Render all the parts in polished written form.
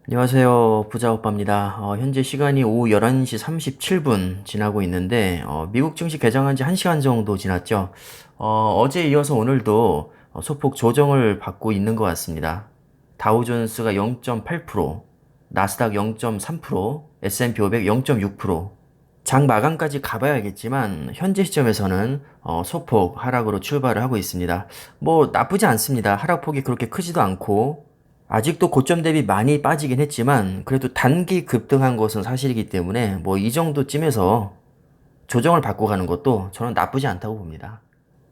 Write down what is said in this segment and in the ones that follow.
안녕하세요. 부자오빠입니다. 현재 시간이 오후 11시 37분 지나고 있는데, 미국 증시 개장한 지 1시간 정도 지났죠. 어제 이어서 오늘도 소폭 조정을 받고 있는 것 같습니다. 다우존스가 0.8%, 나스닥 0.3%, S&P 500 0.6%, 장 마감까지 가봐야겠지만, 현재 시점에서는 소폭 하락으로 출발을 하고 있습니다. 뭐, 나쁘지 않습니다. 하락폭이 그렇게 크지도 않고, 아직도 고점 대비 많이 빠지긴 했지만 그래도 단기 급등한 것은 사실이기 때문에 뭐 이 정도쯤에서 조정을 받고 가는 것도 저는 나쁘지 않다고 봅니다.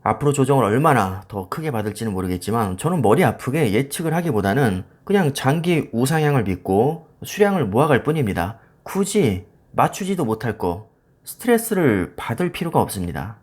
앞으로 조정을 얼마나 더 크게 받을지는 모르겠지만 저는 머리 아프게 예측을 하기보다는 그냥 장기 우상향을 믿고 수량을 모아갈 뿐입니다. 굳이 맞추지도 못할 거 스트레스를 받을 필요가 없습니다.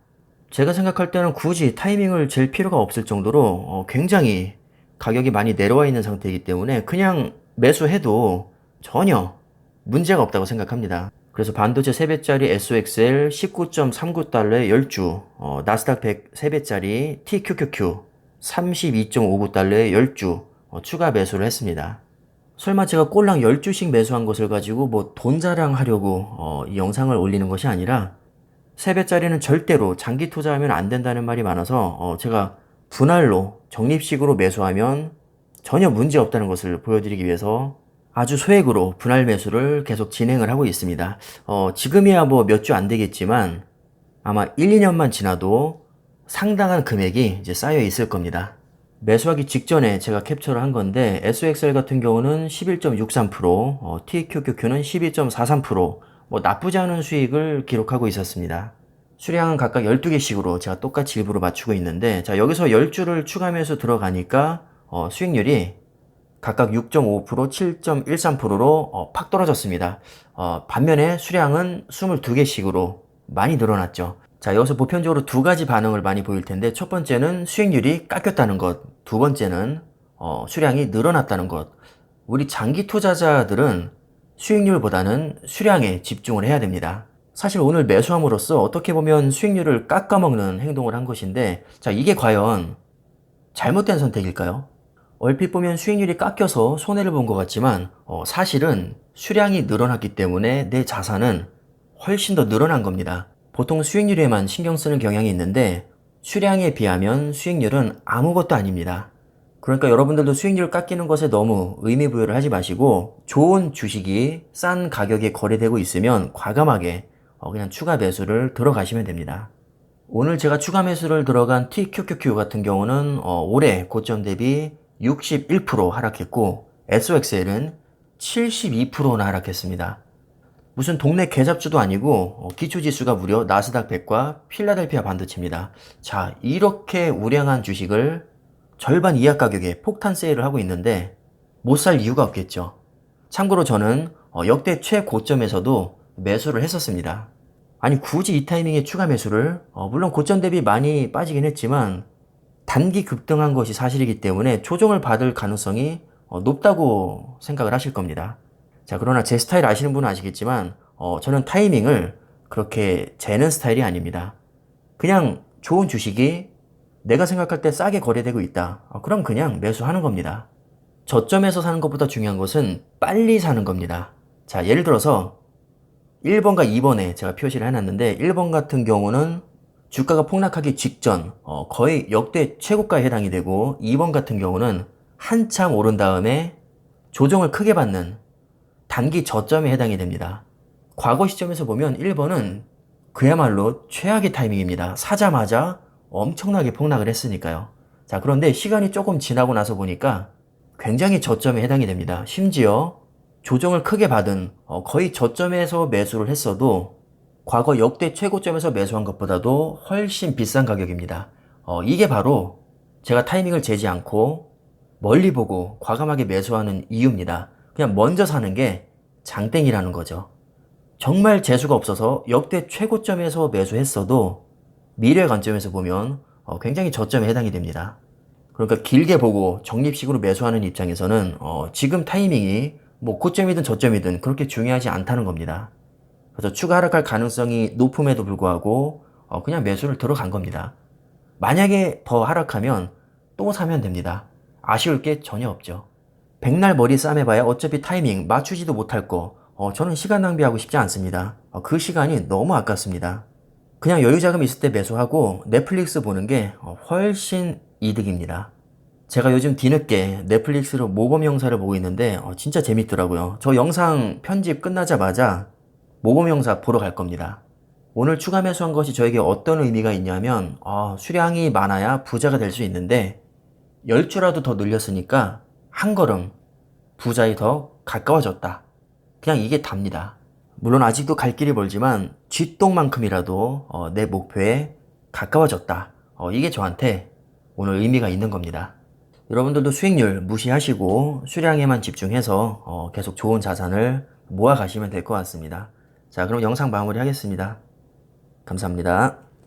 제가 생각할 때는 굳이 타이밍을 잴 필요가 없을 정도로 굉장히 가격이 많이 내려와 있는 상태이기 때문에 그냥 매수해도 전혀 문제가 없다고 생각합니다. 그래서 반도체 3배짜리 SOXL 19.39달러에 10주, 나스닥 100 3배짜리 TQQQ 32.59달러에 10주 추가 매수를 했습니다. 설마 제가 꼴랑 10주씩 매수한 것을 가지고 뭐 돈 자랑하려고 이 영상을 올리는 것이 아니라 3배짜리는 절대로 장기 투자하면 안 된다는 말이 많아서 제가 분할로 적립식으로 매수하면 전혀 문제 없다는 것을 보여드리기 위해서 아주 소액으로 분할 매수를 계속 진행을 하고 있습니다. 지금이야 뭐 몇 주 안 되겠지만 아마 1, 2년만 지나도 상당한 금액이 이제 쌓여 있을 겁니다. 매수하기 직전에 제가 캡처를 한 건데 SOXL 같은 경우는 11.63%, TQQQ는 12.43%, 뭐 나쁘지 않은 수익을 기록하고 있었습니다. 수량은 각각 12개씩으로 제가 똑같이 일부러 맞추고 있는데 자 여기서 10주를 추가 매수 들어가니까 수익률이 각각 6.5%, 7.13%로 팍 떨어졌습니다. 반면에 수량은 22개씩으로 많이 늘어났죠. 자, 여기서 보편적으로 두 가지 반응을 많이 보일 텐데 첫 번째는 수익률이 깎였다는 것, 두 번째는 수량이 늘어났다는 것. 우리 장기 투자자들은 수익률보다는 수량에 집중을 해야 됩니다. 사실 오늘 매수함으로써 어떻게 보면 수익률을 깎아먹는 행동을 한 것인데 자, 이게 과연 잘못된 선택일까요? 얼핏 보면 수익률이 깎여서 손해를 본 것 같지만 사실은 수량이 늘어났기 때문에 내 자산은 훨씬 더 늘어난 겁니다. 보통 수익률에만 신경 쓰는 경향이 있는데 수량에 비하면 수익률은 아무것도 아닙니다. 그러니까 여러분들도 수익률 깎이는 것에 너무 의미부여를 하지 마시고 좋은 주식이 싼 가격에 거래되고 있으면 과감하게 그냥 추가 매수를 들어가시면 됩니다. 오늘 제가 추가 매수를 들어간 TQQQ 같은 경우는 올해 고점 대비 61% 하락했고 SOXL은 72%나 하락했습니다. 무슨 동네 개잡주도 아니고 기초지수가 무려 나스닥 100과 필라델피아 반도체입니다. 자, 이렇게 우량한 주식을 절반 이하 가격에 폭탄 세일을 하고 있는데 못 살 이유가 없겠죠. 참고로 저는 역대 최고점에서도 매수를 했었습니다. 아니 굳이 이 타이밍에 추가 매수를 물론 고점 대비 많이 빠지긴 했지만 단기 급등한 것이 사실이기 때문에 조정을 받을 가능성이 높다고 생각을 하실 겁니다. 자, 그러나 제 스타일 아시는 분은 아시겠지만 저는 타이밍을 그렇게 재는 스타일이 아닙니다. 그냥 좋은 주식이 내가 생각할 때 싸게 거래되고 있다. 그럼 그냥 매수하는 겁니다. 저점에서 사는 것보다 중요한 것은 빨리 사는 겁니다. 자, 예를 들어서 1번과 2번에 제가 표시를 해놨는데 1번 같은 경우는 주가가 폭락하기 직전 거의 역대 최고가에 해당이 되고 2번 같은 경우는 한참 오른 다음에 조정을 크게 받는 단기 저점에 해당이 됩니다. 과거 시점에서 보면 1번은 그야말로 최악의 타이밍입니다. 사자마자 엄청나게 폭락을 했으니까요. 자, 그런데 시간이 조금 지나고 나서 보니까 굉장히 저점에 해당이 됩니다. 심지어 조정을 크게 받은 거의 저점에서 매수를 했어도 과거 역대 최고점에서 매수한 것보다도 훨씬 비싼 가격입니다. 이게 바로 제가 타이밍을 재지 않고 멀리 보고 과감하게 매수하는 이유입니다. 그냥 먼저 사는 게 장땡이라는 거죠. 정말 재수가 없어서 역대 최고점에서 매수했어도 미래 관점에서 보면 굉장히 저점에 해당이 됩니다. 그러니까 길게 보고 적립식으로 매수하는 입장에서는 지금 타이밍이 뭐 고점이든 저점이든 그렇게 중요하지 않다는 겁니다. 그래서 추가 하락할 가능성이 높음에도 불구하고 그냥 매수를 들어간 겁니다. 만약에 더 하락하면 또 사면 됩니다. 아쉬울 게 전혀 없죠. 백날 머리 싸매봐야 어차피 타이밍 맞추지도 못할 거, 저는 시간 낭비하고 싶지 않습니다. 그 시간이 너무 아깝습니다. 그냥 여유 자금 있을 때 매수하고 넷플릭스 보는 게 훨씬 이득입니다. 제가 요즘 뒤늦게 넷플릭스로 모범 영사를 보고 있는데 진짜 재밌더라고요. 저 영상 편집 끝나자마자 모범 영사 보러 갈 겁니다. 오늘 추가 매수한 것이 저에게 어떤 의미가 있냐면 수량이 많아야 부자가 될 수 있는데 10주라도 더 늘렸으니까 한 걸음 부자에 더 가까워졌다. 그냥 이게 답니다. 물론 아직도 갈 길이 멀지만 쥐똥만큼이라도 내 목표에 가까워졌다. 이게 저한테 오늘 의미가 있는 겁니다. 여러분들도 수익률 무시하시고 수량에만 집중해서 계속 좋은 자산을 모아 가시면 될 것 같습니다. 자, 그럼 영상 마무리 하겠습니다. 감사합니다.